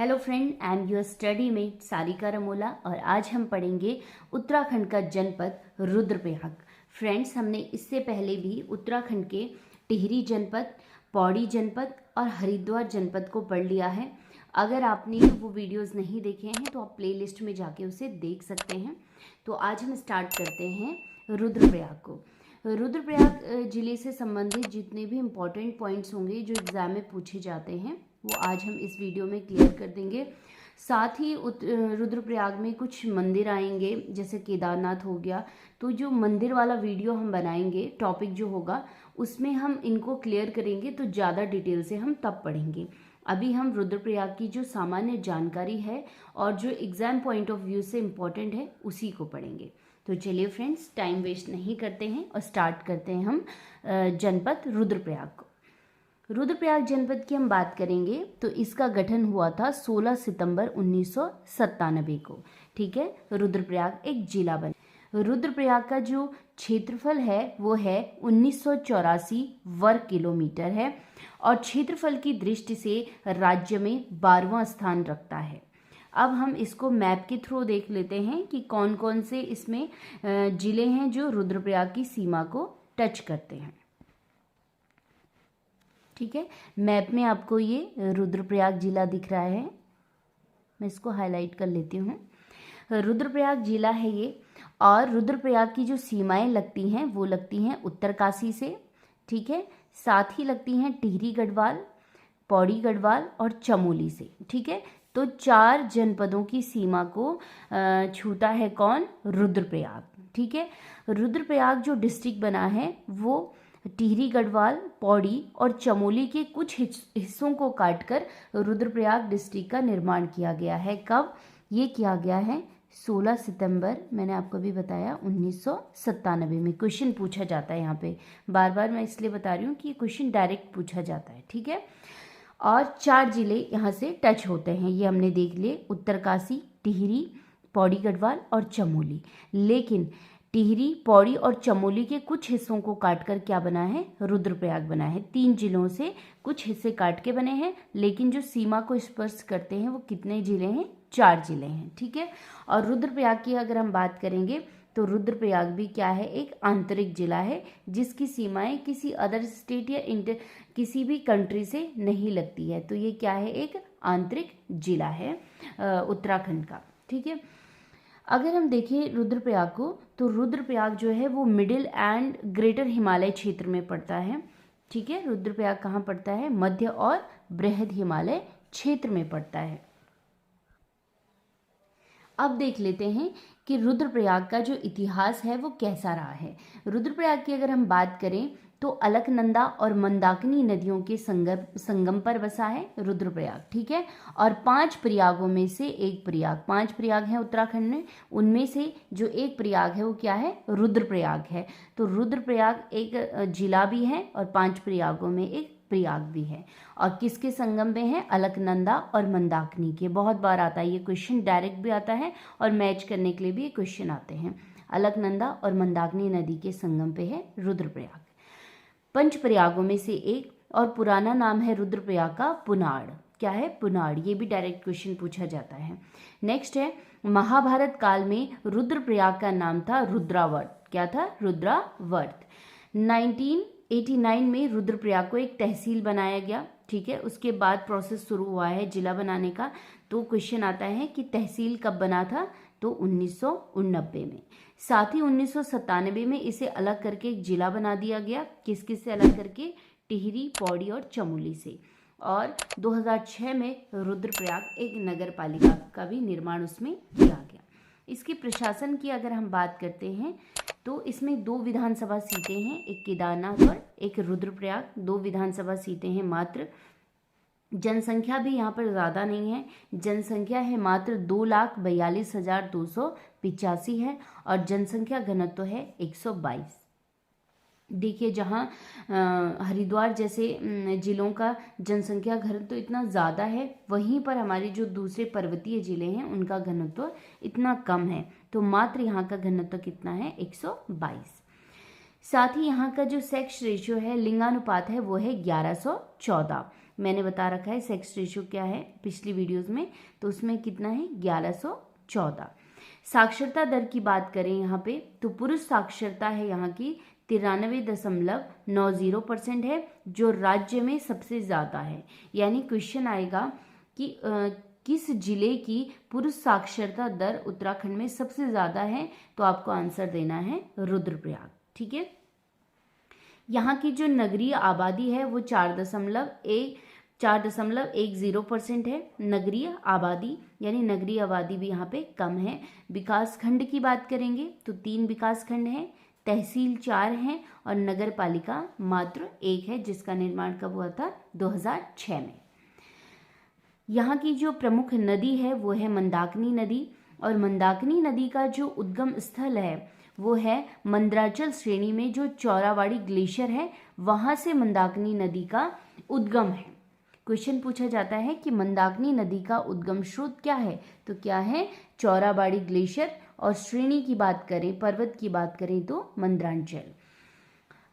Hello friend, I am your study mate Sarika Ramola और आज हम पढ़ेंगे उत्तराखंड का जनपद रुद्रप्रयाग। फ्रेंड्स, हमने इससे पहले भी उत्तराखंड के टिहरी जनपद, पौड़ी जनपद और हरिद्वार जनपद को पढ़ लिया है। अगर आपने वो वीडियोस नहीं देखे हैं तो आप प्लेलिस्ट में जाके उसे देख सकते हैं। तो आज हम स्टार्ट करते हैं रुद्रप्रयाग को। रुद्रप्रयाग जिले से संबंधित जितने भी इम्पोर्टेंट पॉइंट्स होंगे जो एग्ज़ाम में पूछे जाते हैं वो आज हम इस वीडियो में क्लियर कर देंगे। साथ ही रुद्रप्रयाग में कुछ मंदिर आएंगे, जैसे केदारनाथ हो गया। तो जो मंदिर वाला वीडियो हम बनाएंगे, टॉपिक जो होगा उसमें हम इनको क्लियर करेंगे, तो ज़्यादा डिटेल से हम तब पढ़ेंगे। अभी हम रुद्रप्रयाग की जो सामान्य जानकारी है और जो एग्ज़ाम पॉइंट ऑफ व्यू से इम्पोर्टेंट है उसी को पढ़ेंगे। तो चलिए फ्रेंड्स, टाइम वेस्ट नहीं करते हैं और स्टार्ट करते हैं हम जनपद रुद्रप्रयाग को। रुद्रप्रयाग जनपद की हम बात करेंगे तो इसका गठन हुआ था 16 सितंबर 1997 को। ठीक है, रुद्रप्रयाग एक जिला बना। रुद्रप्रयाग का जो क्षेत्रफल है वो है 1984 वर्ग किलोमीटर है और क्षेत्रफल की दृष्टि से राज्य में 12वां स्थान रखता है। अब हम इसको मैप के थ्रू देख लेते हैं कि कौन कौन से इसमें जिले हैं जो रुद्रप्रयाग की सीमा को टच करते हैं। ठीक है, मैप में आपको ये रुद्रप्रयाग जिला दिख रहा है, मैं इसको हाईलाइट कर लेती हूँ। रुद्रप्रयाग जिला है ये, और रुद्रप्रयाग की जो सीमाएं लगती हैं वो लगती हैं उत्तरकाशी से। ठीक है, साथ ही लगती हैं टिहरी गढ़वाल, पौड़ी गढ़वाल और चमोली से। ठीक है, तो 4 जनपदों की सीमा को छूता है कौन? रुद्रप्रयाग। ठीक है, रुद्रप्रयाग जो डिस्ट्रिक्ट बना है वो टिहरी गढ़वाल, पौड़ी और चमोली के कुछ हिस्सों को काटकर रुद्रप्रयाग डिस्ट्रिक्ट का निर्माण किया गया है। कब ये किया गया है? 16 सितंबर, मैंने आपको भी बताया, 1997 में। क्वेश्चन पूछा जाता है यहाँ पे, बार बार मैं इसलिए बता रही हूँ कि ये क्वेश्चन डायरेक्ट पूछा जाता है। ठीक है, और 4 जिले यहाँ से टच होते हैं, ये हमने देख लिए, उत्तरकाशी, टिहरी, पौड़ी गढ़वाल और चमोली। लेकिन टिहरी, पौड़ी और चमोली के कुछ हिस्सों को काटकर क्या बना है? रुद्रप्रयाग बना है। 3 जिलों से कुछ हिस्से काट के बने हैं, लेकिन जो सीमा को स्पर्श करते हैं वो कितने जिले हैं? 4 जिले हैं। ठीक है, और रुद्रप्रयाग की अगर हम बात करेंगे तो रुद्रप्रयाग भी क्या है? एक आंतरिक जिला है जिसकी सीमाएं किसी अदर स्टेट या किसी भी कंट्री से नहीं लगती है। तो ये क्या है? एक आंतरिक जिला है उत्तराखंड का। ठीक है, अगर हम देखें रुद्रप्रयाग को तो रुद्रप्रयाग जो है वो मिडिल एंड ग्रेटर हिमालय क्षेत्र में पड़ता है। ठीक है, रुद्रप्रयाग कहाँ पड़ता है? मध्य और बृहद हिमालय क्षेत्र में पड़ता है। अब देख लेते हैं कि रुद्रप्रयाग का जो इतिहास है वो कैसा रहा है। रुद्रप्रयाग की अगर हम बात करें तो अलकनंदा और मंदाकिनी नदियों के संगम पर बसा है रुद्रप्रयाग। ठीक है, और 5 प्रयागों में से एक प्रयाग, 5 प्रयाग हैं उत्तराखंड में, उनमें से जो एक प्रयाग है वो क्या है? रुद्रप्रयाग है। तो रुद्रप्रयाग एक जिला भी है और 5 प्रयागों में एक प्रयाग भी है। और किसके संगम में है? अलकनंदा और मंदाकिनी के। बहुत बार आता है ये क्वेश्चन, डायरेक्ट भी आता है और मैच करने के लिए भी ये क्वेश्चन आते हैं। अलकनंदा और मंदाकिनी नदी के संगम पे है रुद्रप्रयाग। 5 प्रयागों में से एक, और पुराना नाम है रुद्रप्रयाग का पुनाड़। क्या है? पुनाड़। ये भी डायरेक्ट क्वेश्चन पूछा जाता है। नेक्स्ट है, महाभारत काल में रुद्रप्रयाग का नाम था रुद्रावर्त। क्या था? रुद्रावर्त। 1989 में रुद्रप्रयाग को एक तहसील बनाया गया। ठीक है, उसके बाद प्रोसेस शुरू हुआ है जिला बनाने का। तो क्वेश्चन आता है कि तहसील कब बना था? तो 1989 में। साथ ही 1997 में इसे अलग करके एक जिला बना दिया गया। किस किस से अलग करके? टिहरी, पौड़ी और चमोली से। और 2006 में रुद्रप्रयाग एक नगर पालिका का भी निर्माण उसमें किया गया। इसके प्रशासन की अगर हम बात करते हैं तो इसमें 2 विधानसभा सीटें हैं, एक केदारनाथ और एक रुद्रप्रयाग। 2 विधानसभा सीटें हैं मात्र। जनसंख्या भी यहाँ पर ज़्यादा नहीं है, जनसंख्या है मात्र 2,42,285 है और जनसंख्या घनत्व है 122। देखिए, जहाँ हरिद्वार जैसे जिलों का जनसंख्या घनत्व इतना ज़्यादा है, वहीं पर हमारे जो दूसरे पर्वतीय जिले हैं उनका घनत्व इतना कम है। तो मात्र यहाँ का घनत्व कितना है? 122। साथ ही यहाँ का जो सेक्स रेशियो है, लिंगानुपात है, वो है 1114। मैंने बता रखा है सेक्स रेशियो क्या है पिछली वीडियोस में, तो उसमें कितना है 1114। साक्षरता दर की बात करें यहाँ पे तो पुरुष साक्षरता है यहाँ की 93.90% है, जो राज्य में सबसे ज़्यादा है। यानी क्वेश्चन आएगा कि किस जिले की पुरुष साक्षरता दर उत्तराखंड में सबसे ज़्यादा है, तो आपको आंसर देना है रुद्रप्रयाग। ठीक है, यहाँ की जो नगरीय आबादी है वो 4.10% है नगरीय आबादी, यानी नगरीय आबादी भी यहाँ पे कम है। विकास खंड की बात करेंगे तो 3 विकास खंड हैं, तहसील 4 हैं और नगर पालिका मात्र 1 है, जिसका निर्माण कब हुआ था 2006 में। यहाँ की जो प्रमुख नदी है वो है मंदाकिनी नदी, और मंदाकिनी नदी का जो उद्गम स्थल है वो है मंदराचल श्रेणी में जो चौराबाड़ी ग्लेशियर है, वहां से मंदाकिनी नदी का उद्गम है। क्वेश्चन पूछा जाता है कि मंदाकिनी नदी का उद्गम स्रोत क्या है, तो क्या है चौराबाड़ी ग्लेशियर, और श्रेणी की बात करें, पर्वत की बात करें तो मंदराचल।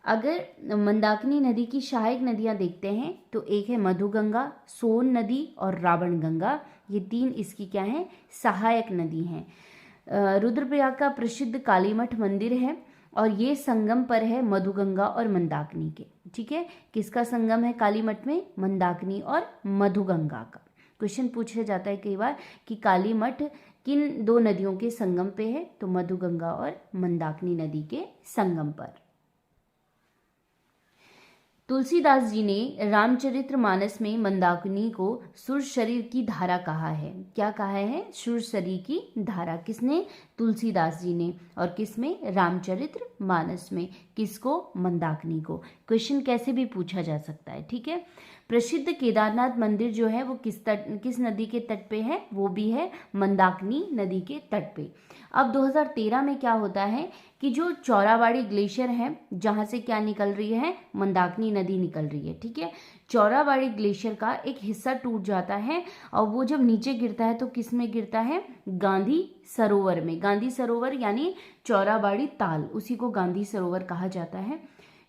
अगर मंदाकिनी नदी की सहायक नदियां देखते हैं तो एक है मधुगंगा, सोन नदी और रावण गंगा, ये 3 इसकी क्या है सहायक नदी हैं। रुद्रप्रयाग का प्रसिद्ध कालीमठ मंदिर है और ये संगम पर है मधुगंगा और मंदाकिनी के। ठीक है, किसका संगम है कालीमठ में, मंदाकिनी और मधुगंगा का। क्वेश्चन पूछा जाता है कई बार कि कालीमठ किन 2 नदियों के संगम पे है, तो मधुगंगा और मंदाकिनी नदी के संगम पर। तुलसीदास जी ने रामचरितमानस में मंदाकिनी को सुरसरी की धारा कहा है। क्या कहा है, सुरसरी की धारा। किसने, तुलसीदास जी ने, और किसमें, रामचरितमानस में। किसको, मंदाकिनी को। क्वेश्चन कैसे भी पूछा जा सकता है। ठीक है, प्रसिद्ध केदारनाथ मंदिर जो है वो किस नदी के तट पे है, वो भी है मंदाकिनी नदी के तट पे। अब 2013 में क्या होता है कि जो चौराबाड़ी ग्लेशियर है जहां से क्या निकल रही है, मंदाकिनी नदी निकल रही है। ठीक है, चौराबाड़ी ग्लेशियर का एक हिस्सा टूट जाता है और वो जब नीचे गिरता है तो किस में गिरता है, गांधी सरोवर में। गांधी सरोवर यानी चौराबाड़ी ताल, उसी को गांधी सरोवर कहा जाता है।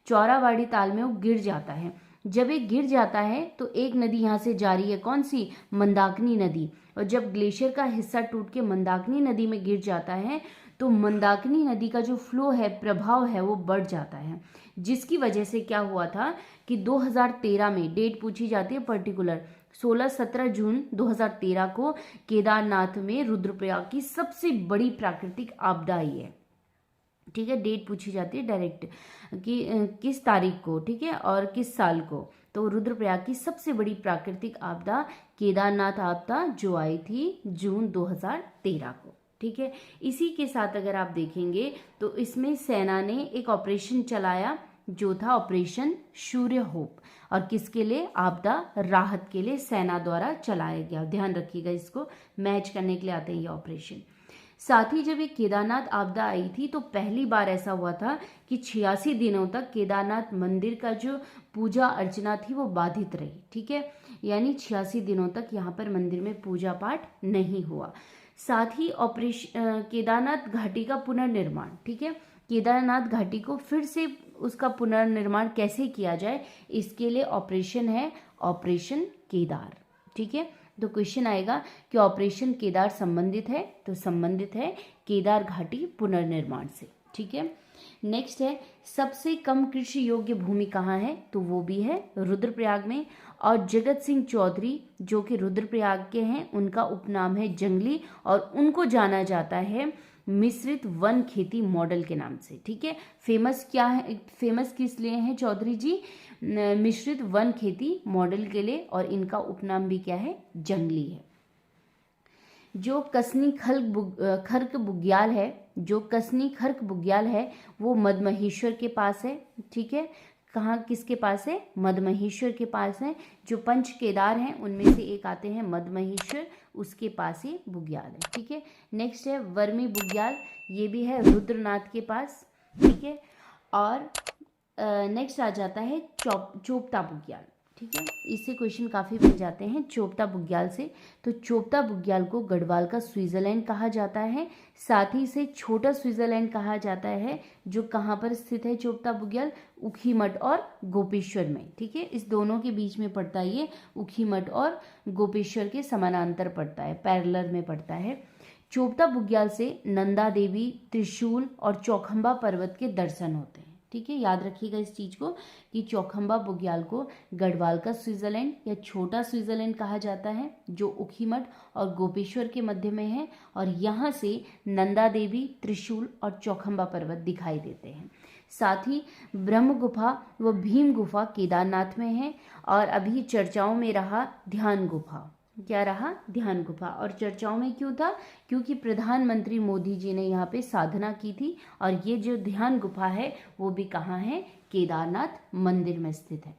चौराबाड़ी ताल में वो गिर जाता है। जब ये गिर जाता है तो एक नदी यहाँ से जा रही है, कौन सी, मंदाकिनी नदी, और जब ग्लेशियर का हिस्सा टूट के मंदाकिनी नदी में गिर जाता है तो मंदाकिनी नदी का जो फ्लो है, प्रभाव है, वो बढ़ जाता है, जिसकी वजह से क्या हुआ था कि 2013 में, डेट पूछी जाती है पर्टिकुलर, 16-17 जून 2013 को केदारनाथ में रुद्रप्रयाग की सबसे बड़ी प्राकृतिक आपदा आई है। ठीक है, डेट पूछी जाती है डायरेक्ट कि किस तारीख को, ठीक है, और किस साल को। तो रुद्रप्रयाग की सबसे बड़ी प्राकृतिक आपदा केदारनाथ आपदा जो आई थी जून 2013 को। ठीक है, इसी के साथ अगर आप देखेंगे तो इसमें सेना ने एक ऑपरेशन चलाया जो था ऑपरेशन सूर्य होप, और किसके लिए, आपदा राहत के लिए सेना द्वारा चलाया गया। ध्यान रखिएगा, इसको मैच करने के लिए आते हैं ये ऑपरेशन। साथ ही जब ये केदारनाथ आपदा आई थी तो पहली बार ऐसा हुआ था कि 86 दिनों तक केदारनाथ मंदिर का जो पूजा अर्चना थी वो बाधित रही। ठीक है, यानी 86 दिनों तक यहाँ पर मंदिर में पूजा पाठ नहीं हुआ। साथ ही ऑपरेशन केदारनाथ घाटी का पुनर्निर्माण, ठीक है, केदारनाथ घाटी को फिर से उसका पुनर्निर्माण कैसे किया जाए, इसके लिए ऑपरेशन है ऑपरेशन केदार। ठीक है, तो क्वेश्चन आएगा कि ऑपरेशन केदार संबंधित है, तो संबंधित है केदार घाटी पुनर्निर्माण से। ठीक है, नेक्स्ट है सबसे कम कृषि योग्य भूमि कहाँ है, तो वो भी है रुद्रप्रयाग में। और जगत सिंह चौधरी जो कि रुद्रप्रयाग के हैं, उनका उपनाम है जंगली, और उनको जाना जाता है मिश्रित वन खेती मॉडल के नाम से। ठीक है, फेमस क्या है, फेमस किस लिए हैं चौधरी जी, मिश्रित वन खेती मॉडल के लिए, और इनका उपनाम भी क्या है, जंगली है। जो कसनी खर्क बुग्याल है, जो कसनी खर्क बुग्याल है वो मदमहेश्वर के पास है। ठीक है, कहाँ, किसके पास है, मदमहेश्वर के पास है। जो पंच केदार हैं उनमें से एक आते हैं मदमहेश्वर, उसके पास ही बुग्याल है। ठीक है, नेक्स्ट है वर्मी बुग्याल, ये भी है रुद्रनाथ के पास। ठीक है, और नेक्स्ट आ जाता है चोपता बुग्याल। ठीक है, इससे क्वेश्चन काफ़ी बन जाते हैं चोपता बुग्याल से। तो चोपता बुग्याल को गढ़वाल का स्विट्जरलैंड कहा जाता है, साथ ही इसे छोटा स्विट्जरलैंड कहा जाता है। जो कहाँ पर स्थित है चोपता बुग्याल? ऊखीमठ और गोपेश्वर में। ठीक है, इस दोनों के बीच में पड़ता है ये, ऊखीमठ और गोपेश्वर के समानांतर पड़ता है, पैरेलल में पड़ता है। चोपता बुग्याल से नंदा देवी, त्रिशूल और चौखंबा पर्वत के दर्शन होते हैं। ठीक है, याद रखिएगा इस चीज को कि चौखंबा बुग्याल को गढ़वाल का स्विट्जरलैंड या छोटा स्विट्जरलैंड कहा जाता है, जो ऊखीमठ और गोपेश्वर के मध्य में है, और यहाँ से नंदा देवी, त्रिशूल और चौखंबा पर्वत दिखाई देते हैं। साथ ही ब्रह्म गुफा व भीम गुफा केदारनाथ में है, और अभी चर्चाओं में रहा ध्यान गुफा। क्या रहा? ध्यान गुफा। और चर्चाओं में क्यों था? क्योंकि प्रधानमंत्री मोदी जी ने यहाँ पे साधना की थी, और ये जो ध्यान गुफा है वो भी कहाँ है? केदारनाथ मंदिर में स्थित है।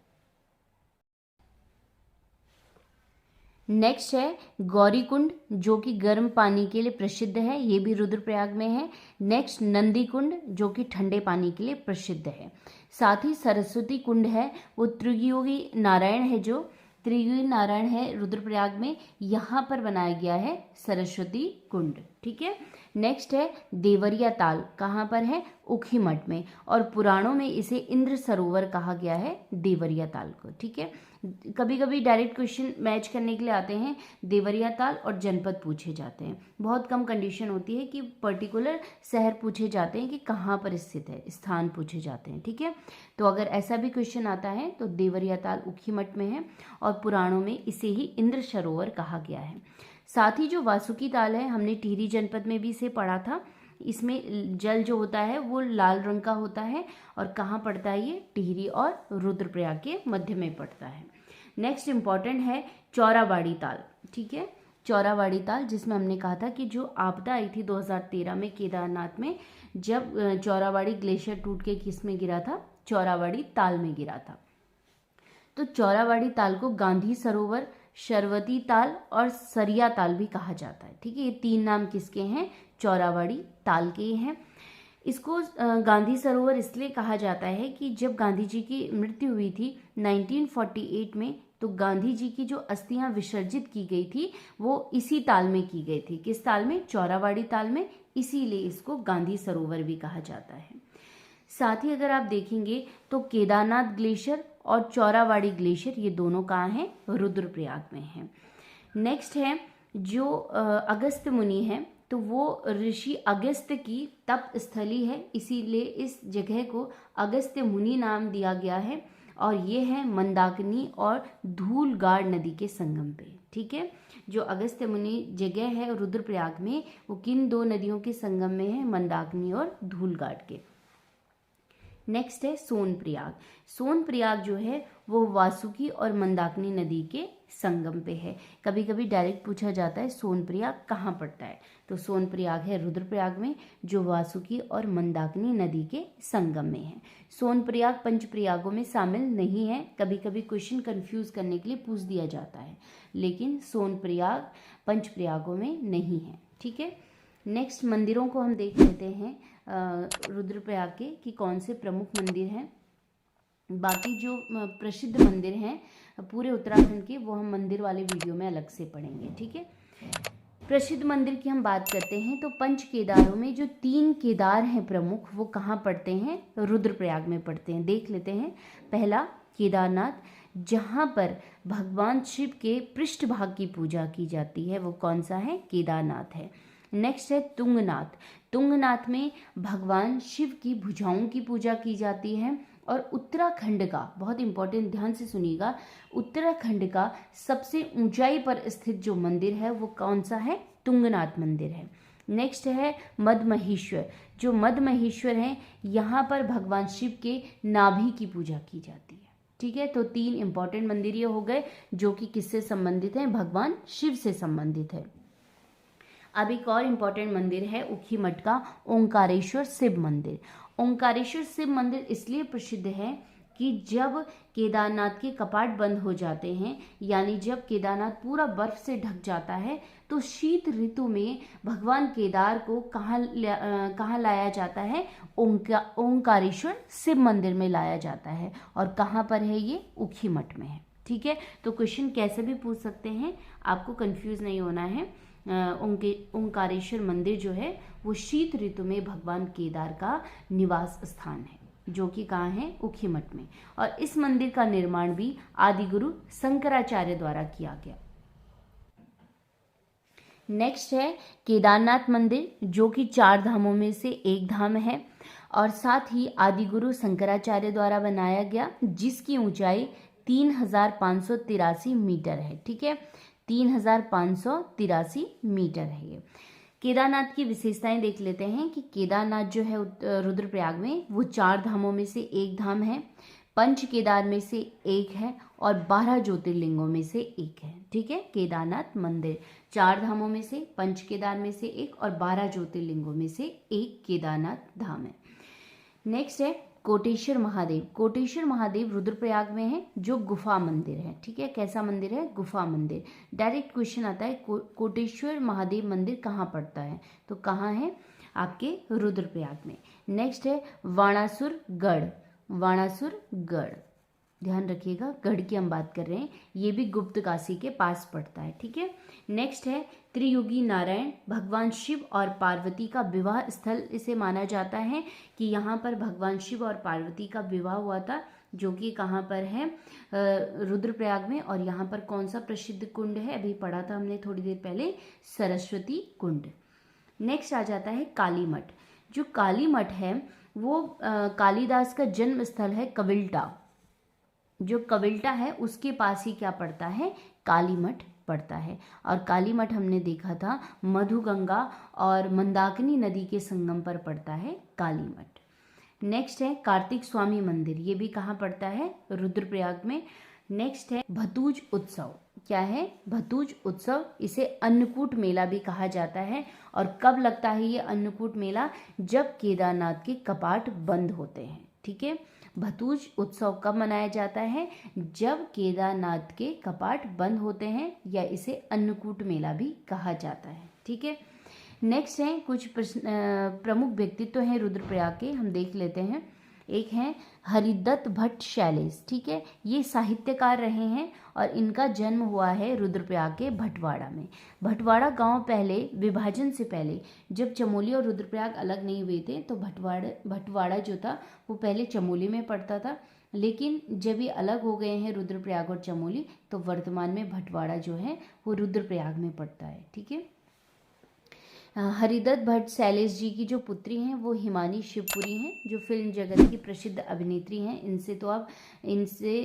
नेक्स्ट है गौरी कुंड, जो कि गर्म पानी के लिए प्रसिद्ध है, ये भी रुद्रप्रयाग में है। नेक्स्ट नंदी कुंड, जो कि ठंडे पानी के लिए प्रसिद्ध है। साथ ही सरस्वती कुंड है, वो त्रियोगी नारायण है, जो त्रियोगी नारायण है रुद्रप्रयाग में, यहाँ पर बनाया गया है सरस्वती कुंड। ठीक है, नेक्स्ट है देवरिया ताल, कहाँ पर है? ऊखीमठ में, और पुराणों में इसे इंद्र सरोवर कहा गया है, देवरिया ताल को। ठीक है, कभी कभी डायरेक्ट क्वेश्चन मैच करने के लिए आते हैं, देवरिया ताल और जनपद पूछे जाते हैं। बहुत कम कंडीशन होती है कि पर्टिकुलर शहर पूछे जाते हैं कि कहाँ पर स्थित है, स्थान पूछे जाते हैं। ठीक है, तो अगर ऐसा भी क्वेश्चन आता है तो देवरिया ताल ऊखीमठ में है, और पुराणों में इसे ही इंद्र सरोवर कहा गया है। साथ ही जो वासुकी ताल है, हमने टिहरी जनपद में भी इसे पढ़ा था। इसमें जल जो होता है वो लाल रंग का होता है, और कहाँ पड़ता है ये? टिहरी और रुद्रप्रयाग के मध्य में पड़ता है। नेक्स्ट इंपॉर्टेंट है चौराबाड़ी ताल। ठीक है, चौराबाड़ी ताल, जिसमें हमने कहा था कि जो आपदा आई थी 2013 में केदारनाथ में, जब चौराबाड़ी ग्लेशियर टूट के किस में गिरा था? चौराबाड़ी ताल में गिरा था। तो चौराबाड़ी ताल को गांधी सरोवर, शरवती ताल और सरिया ताल भी कहा जाता है। ठीक है, ये तीन नाम किसके हैं? चौराबाड़ी ताल के हैं। इसको गांधी सरोवर इसलिए कहा जाता है कि जब गांधी जी की मृत्यु हुई थी 1948 में, तो गांधी जी की जो अस्थियां विसर्जित की गई थी वो इसी ताल में की गई थी। किस ताल में? चौराबाड़ी ताल में, इसीलिए इसको गांधी सरोवर भी कहा जाता है। साथ ही अगर आप देखेंगे तो केदारनाथ ग्लेशियर और चौराबाड़ी ग्लेशियर, ये दोनों कहाँ हैं? रुद्रप्रयाग में हैं। नेक्स्ट है जो अगस्त मुनि है, तो वो ऋषि अगस्त की तप स्थली है, इसीलिए इस जगह को अगस्त्य मुनि नाम दिया गया है, और ये है मंदाकिनी और धूलगाड़ नदी के संगम पे। ठीक है, जो अगस्त्य मुनि जगह है रुद्रप्रयाग में, वो किन दो नदियों के संगम में है? मंदाकिनी और धूलगाड़ के। नेक्स्ट है सोनप्रयाग। सोनप्रयाग जो है वो वासुकी और मंदाकिनी नदी के संगम पे है। कभी कभी डायरेक्ट पूछा जाता है सोनप्रयाग कहाँ पड़ता है, तो सोनप्रयाग है रुद्रप्रयाग में, जो वासुकी और मंदाकिनी नदी के संगम में है। सोनप्रयाग पंचप्रयागों में शामिल नहीं है, कभी कभी क्वेश्चन कंफ्यूज करने के लिए पूछ दिया जाता है, लेकिन सोनप्रयाग पंचप्रयागों में नहीं है। ठीक है, नेक्स्ट मंदिरों को हम देख लेते हैं रुद्रप्रयाग के कि कौन से प्रमुख मंदिर हैं। बाकी जो प्रसिद्ध मंदिर हैं पूरे उत्तराखंड के, वो हम मंदिर वाले वीडियो में अलग से पढ़ेंगे। ठीक है, प्रसिद्ध मंदिर की हम बात करते हैं तो पंच केदारों में जो 3 केदार हैं प्रमुख, वो कहाँ पड़ते हैं? रुद्रप्रयाग में पड़ते हैं। देख लेते हैं। पहला केदारनाथ, जहाँ पर भगवान शिव के पृष्ठभाग की पूजा की जाती है, वो कौन सा है? केदारनाथ है। नेक्स्ट है तुंगनाथ। तुंगनाथ में भगवान शिव की भुजाओं की पूजा की जाती है। और उत्तराखंड का, बहुत इंपॉर्टेंट, ध्यान से सुनिएगा, उत्तराखंड का सबसे ऊंचाई पर स्थित जो मंदिर है वो कौन सा है? तुंगनाथ मंदिर है। नेक्स्ट है मदमहेश्वर। जो मदमहेश्वर है, यहाँ पर भगवान शिव के नाभि की पूजा की जाती है। ठीक है, तो 3 इंपॉर्टेंट मंदिर ये हो गए जो कि किससे संबंधित हैं? भगवान शिव से संबंधित है। अब एक और इम्पॉर्टेंट मंदिर है ऊखीमठ का ओंकारेश्वर शिव मंदिर। ओंकारेश्वर शिव मंदिर इसलिए प्रसिद्ध है कि जब केदारनाथ के कपाट बंद हो जाते हैं, यानी जब केदारनाथ पूरा बर्फ से ढक जाता है, तो शीत ऋतु में भगवान केदार को कहाँ लाया जाता है? ओंकारेश्वर शिव मंदिर में लाया जाता है। और कहाँ पर है ये? ऊखीमठ में है। ठीक है। तो क्वेश्चन कैसे भी पूछ सकते हैं, आपको कंफ्यूज नहीं होना है। ओंकारेश्वर मंदिर जो है वो शीत ऋतु में भगवान केदार का निवास स्थान है, जो कि कहाँ है, ऊखीमठ में। और इस मंदिर का निर्माण भी आदिगुरु शंकराचार्य द्वारा किया गया। नेक्स्ट है केदारनाथ मंदिर, जो कि 4 धामों में से एक धाम है और साथ ही आदिगुरु शंकराचार्य द्वारा बनाया गया, जिसकी ऊंचाई 3583 मीटर है। ठीक है, 3583 मीटर है ये। केदारनाथ की विशेषताएं देख लेते हैं कि केदारनाथ जो है रुद्रप्रयाग में वो 4 धामों में से एक धाम है, पंच केदार में से एक है और 12 ज्योतिर्लिंगों में से एक है। ठीक है, केदारनाथ मंदिर 4 धामों में से, पंच केदार में से एक और 12 ज्योतिर्लिंगों में से एक केदारनाथ धाम है। नेक्स्ट है कोटेश्वर महादेव। कोटेश्वर महादेव रुद्रप्रयाग में है, जो गुफा मंदिर है। ठीक है, कैसा मंदिर है, गुफा मंदिर। डायरेक्ट क्वेश्चन आता है कोटेश्वर महादेव मंदिर कहाँ पड़ता है, तो कहाँ है, आपके रुद्रप्रयाग में। नेक्स्ट है वाणासुर गढ़। वाणासुर गढ़, ध्यान रखिएगा, गढ़ की हम बात कर रहे हैं, ये भी गुप्त काशी के पास पड़ता है। ठीक है। नेक्स्ट है त्रियुगी नारायण। भगवान शिव और पार्वती का विवाह स्थल इसे माना जाता है कि यहाँ पर भगवान शिव और पार्वती का विवाह हुआ था, जो कि कहाँ पर है, रुद्रप्रयाग में। और यहाँ पर कौन सा प्रसिद्ध कुंड है, अभी पढ़ा था हमने थोड़ी देर पहले, सरस्वती कुंड। नेक्स्ट आ जाता है काली मठ। जो काली मठ है वो कालिदास का जन्म स्थल है कविल्टा। जो कविल्टा है उसके पास ही क्या पड़ता है, काली मठ पड़ता है। और काली मठ हमने देखा था मधुगंगा और मंदाकिनी नदी के संगम पर पड़ता है काली मठ। नेक्स्ट है कार्तिक स्वामी मंदिर, ये भी कहाँ पड़ता है, रुद्रप्रयाग में। नेक्स्ट है भतूज उत्सव। क्या है, भतूज उत्सव, इसे अन्नकूट मेला भी कहा जाता है। और कब लगता है ये अन्नकूट मेला, जब केदारनाथ के कपाट बंद होते हैं। ठीक है, भतूज उत्सव कब मनाया जाता है, जब केदारनाथ के कपाट बंद होते हैं, या इसे अन्नकूट मेला भी कहा जाता है। ठीक है। नेक्स्ट है कुछ प्रमुख व्यक्तित्व हैं रुद्रप्रयाग के, हम देख लेते हैं। एक है हरिदत्त भट्ट शैलेश। ठीक है, ये साहित्यकार रहे हैं और इनका जन्म हुआ है रुद्रप्रयाग के भटवाड़ा में। भटवाड़ा गांव पहले, विभाजन से पहले, जब चमोली और रुद्रप्रयाग अलग नहीं हुए थे, तो भटवाड़ा जो था वो पहले चमोली में पड़ता था, लेकिन जब ये अलग हो गए हैं रुद्रप्रयाग और चमोली, तो वर्तमान में भटवाड़ा जो है वो रुद्रप्रयाग में पड़ता है। ठीक है। हरिदत्त भट्ट शैलेश जी की जो पुत्री हैं वो हिमानी शिवपुरी हैं, जो फिल्म जगत की प्रसिद्ध अभिनेत्री हैं। इनसे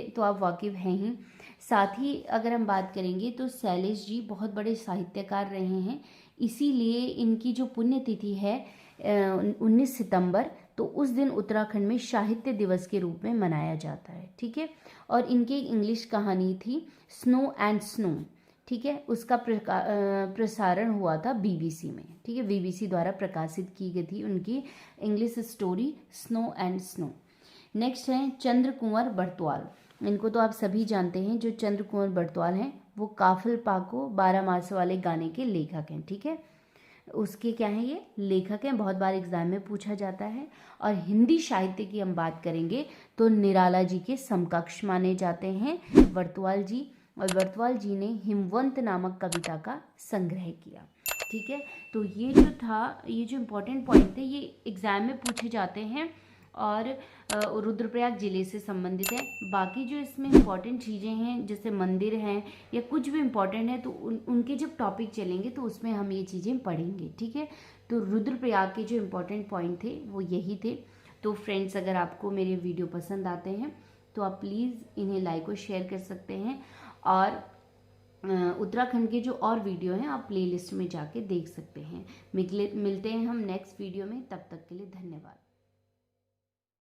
तो आप वाकिफ हैं ही। साथ ही अगर हम बात करेंगे तो शैलेश जी बहुत बड़े साहित्यकार रहे हैं, इसीलिए इनकी जो पुण्यतिथि है 19 सितंबर, तो उस दिन उत्तराखंड में साहित्य दिवस के रूप में मनाया जाता है। ठीक है। और इनकी इंग्लिश कहानी थी स्नो एंड स्नो। ठीक है, उसका प्रसारण हुआ था बीबीसी में। ठीक है, बीबीसी द्वारा प्रकाशित की गई थी उनकी English story snow and snow. Next है चंद्र कुंवर बरतवाल। इनको तो आप सभी जानते हैं। जो चंद्र कुंवर बरतवाल हैं वो काफिल पाको 12 मास वाले गाने के लेखक हैं। ठीक है, उसके क्या हैं, ये लेखक हैं, बहुत बार एग्जाम में पूछा जाता है। और हिंदी साहित्य की हम बात करेंगे तो निराला जी के समकक्ष माने जाते हैं बरतवाल जी। और बरतवाल जी ने हिमवंत नामक कविता का संग्रह किया। ठीक है, तो ये जो था, ये जो इम्पोर्टेंट पॉइंट थे, ये एग्जाम में पूछे जाते हैं और रुद्रप्रयाग जिले से संबंधित है। बाकी जो इसमें इम्पोर्टेंट चीज़ें हैं, जैसे मंदिर हैं या कुछ भी इम्पोर्टेंट है, तो उनके जब टॉपिक चलेंगे तो उसमें हम ये चीज़ें पढ़ेंगे। ठीक है, तो रुद्रप्रयाग के जो इम्पोर्टेंट पॉइंट थे वो यही थे। तो फ्रेंड्स, अगर आपको मेरे वीडियो पसंद आते हैं तो आप प्लीज़ इन्हें लाइक और शेयर कर सकते हैं। और उत्तराखंड के जो और वीडियो हैं आप प्लेलिस्ट में जाके देख सकते हैं। मिलते हैं हम नेक्स्ट वीडियो में, तब तक के लिए धन्यवाद।